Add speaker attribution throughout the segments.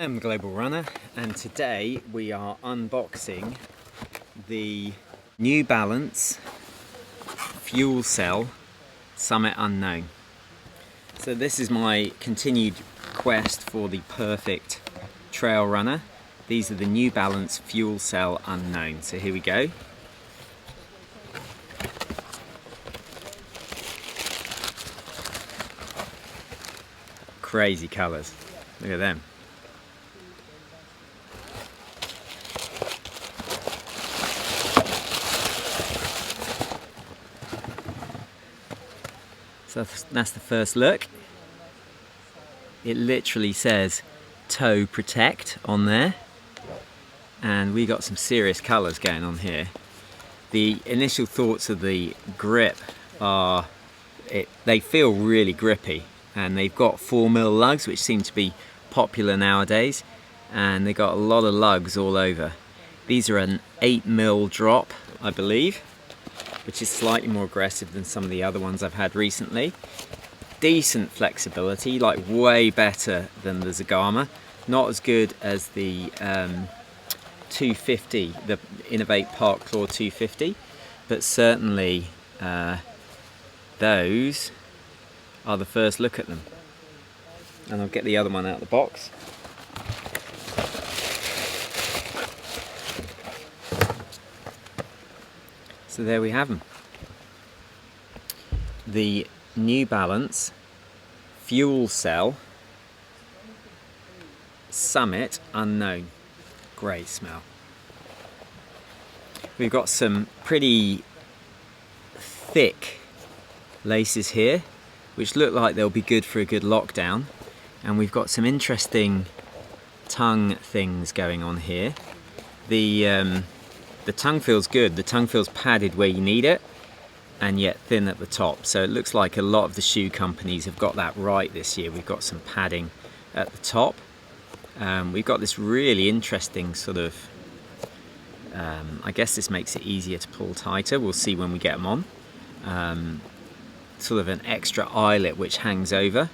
Speaker 1: I'm Global Runner, and today we are unboxing the New Balance Fuelcell Summit Unknown. So this is my continued quest for the perfect trail runner. These are the New Balance Fuelcell Unknown. So here we go. Crazy colours. Look at them. So that's the first look. It literally says toe protect on there, and we got some serious colours going on here. The initial thoughts of the grip are they feel really grippy, and they've got 4mm lugs, which seem to be popular nowadays, and they got a lot of lugs all over. These are an 8mm drop, I believe, which is slightly more aggressive than some of the other ones I've had recently. Decent flexibility, like way better than the Zagama. Not as good as the 250, the Innovate Park Claw 250, but certainly those are the first look at them. And I'll get the other one out of the box. So there we have them. The New Balance Fuelcell Summit Unknown. Great smell. We've got some pretty thick laces here, which look like they'll be good for a good lockdown. And we've got some interesting tongue things going on here. The tongue feels good. The tongue feels padded where you need it, and yet thin at the top. So it looks like a lot of the shoe companies have got that right this year. We've got some padding at the top. We've got this really interesting sort of, I guess this makes it easier to pull tighter. We'll see when we get them on. Sort of an extra eyelet which hangs over.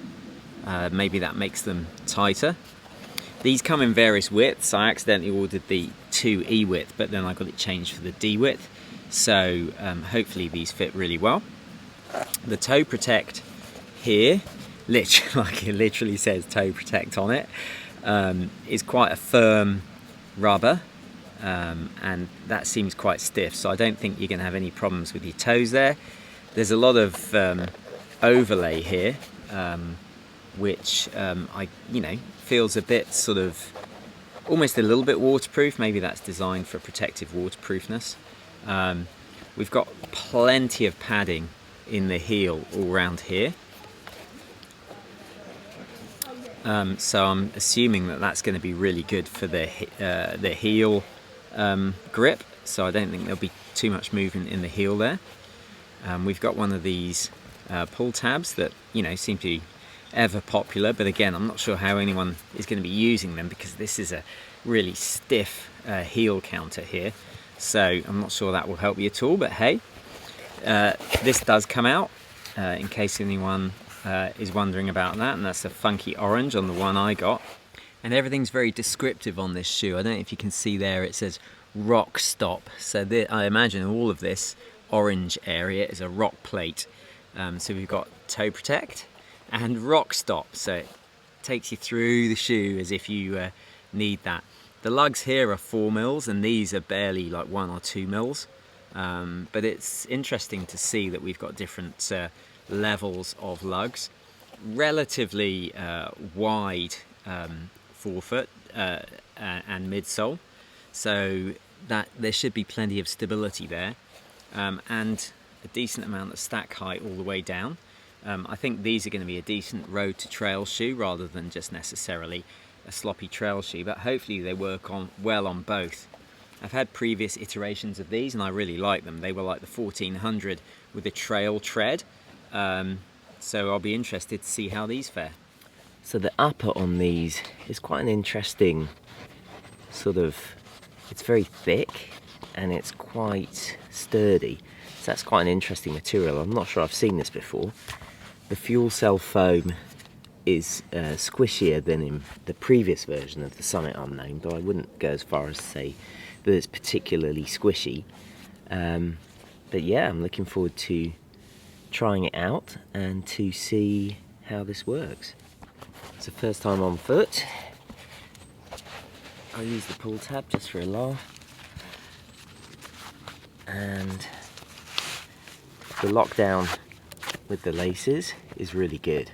Speaker 1: Maybe that makes them tighter. These come in various widths. I accidentally ordered the 2E width, but then I got it changed for the D width. So hopefully these fit really well. The toe protect here, like it literally says toe protect on it, is quite a firm rubber, and that seems quite stiff. So I don't think you're going to have any problems with your toes there. There's a lot of overlay here, which feels a bit sort of almost a little bit waterproof. Maybe that's designed for protective waterproofness. We've got plenty of padding in the heel all around here. So I'm assuming that that's going to be really good for the heel grip. So I don't think there'll be too much movement in the heel there. We've got one of these pull tabs that seem to be ever popular, but again I'm not sure how anyone is going to be using them because this is a really stiff heel counter here, so I'm not sure that will help you at all. But hey, this does come out in case anyone is wondering about that, and that's a funky orange on the one I got. And everything's very descriptive on this shoe. I don't know if you can see there, it says rock stop. So I imagine all of this orange area is a rock plate. So we've got toe protect and rock stop, so it takes you through the shoe as if you need that. The lugs here are 4mm, and these are barely like 1 or 2mm, but it's interesting to see that we've got different levels of lugs. Relatively wide forefoot and midsole, so that there should be plenty of stability there, and a decent amount of stack height all the way down. I think these are going to be a decent road to trail shoe rather than just necessarily a sloppy trail shoe, but hopefully they work well on both. I've had previous iterations of these and I really like them. They were like the 1400 with a trail tread, so I'll be interested to see how these fare. So the upper on these is quite an interesting sort of, it's very thick and it's quite sturdy. So that's quite an interesting material. I'm not sure I've seen this before. The Fuelcell foam
Speaker 2: is squishier than in the previous version of the Summit Unknown, but I wouldn't go as far as to say that it's particularly squishy. But yeah, I'm looking forward to trying it out and to see how this works. It's the first time on foot. I use the pull tab just for a laugh. And the lockdown with the laces is really good.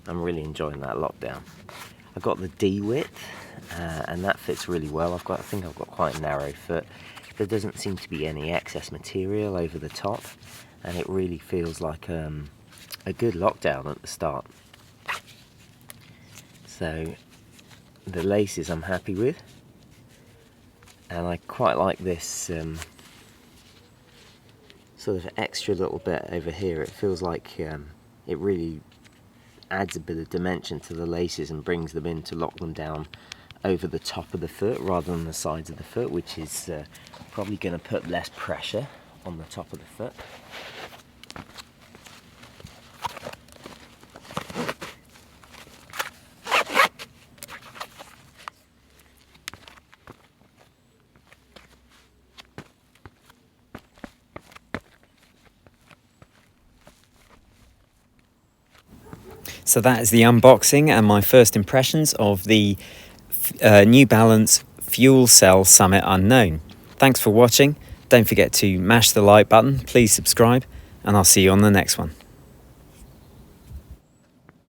Speaker 2: I'm really enjoying that lockdown. I've got the D width and that fits really well. I think I've got quite a narrow foot. There doesn't seem to be any excess material over the top, and it really feels like a good lockdown at the start. So the laces I'm happy with, and I quite like this sort of extra little bit over here. It feels like it really adds a bit of dimension to the laces and brings them in to lock them down over the top of the foot rather than the sides of the foot, which is probably going to put less pressure on the top of the foot.
Speaker 1: So that is the unboxing and my first impressions of the New Balance Fuelcell Summit Unknown. Thanks for watching. Don't forget to mash the like button, please subscribe, and I'll see you on the next one.